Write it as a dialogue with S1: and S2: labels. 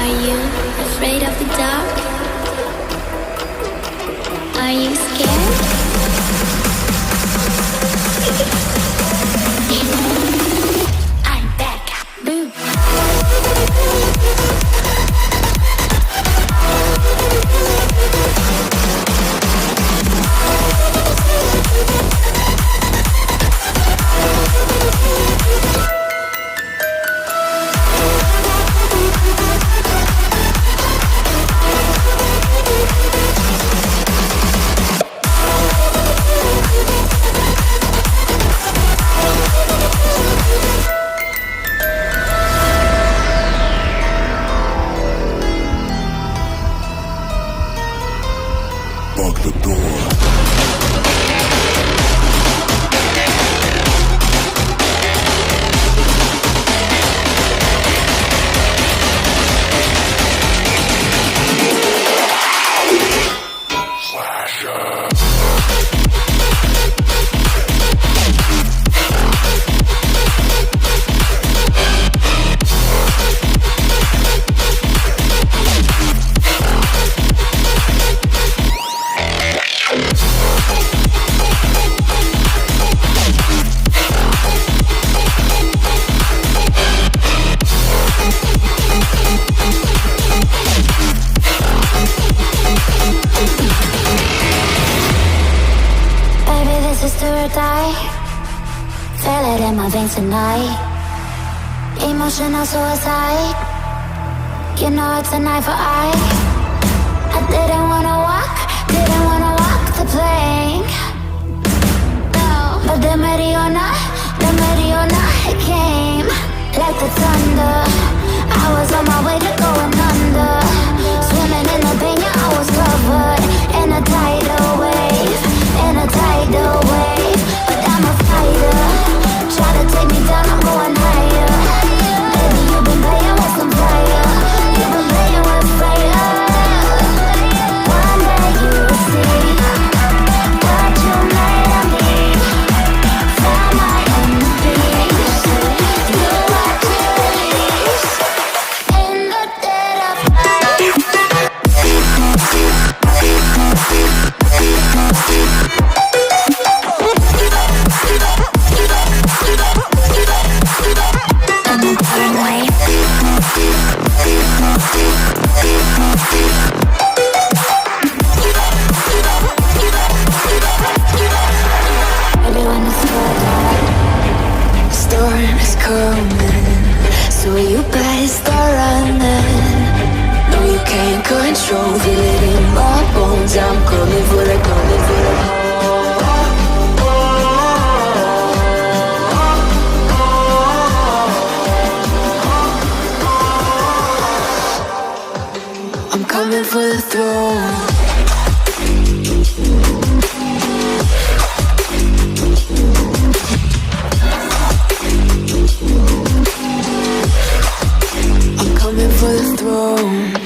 S1: Are you afraid of the dark? Are you scared? I'm back. Boom.
S2: Lock the door.
S3: Feel it in my veins tonight. Emotional suicide. You know it's an eye for eye. I didn't wanna walk the plank. No, but the Mariona, it came like the thunder. I was on my way to going under. Swimming in the pain, yeah, I was covered in a tidal wave, but I'm a fighter. Try to take me down, I'm going higher. Baby, you've been playing with some fire. You've been playing with fire. One day you'll see what you made of me. Found my own peace. Do what you release in the dead of night.
S4: Storm is coming, so you better start running. No, you can't control, feel it in my bones. I'm coming for the, coming for the. I'm coming for the throne. I'm coming for the throne.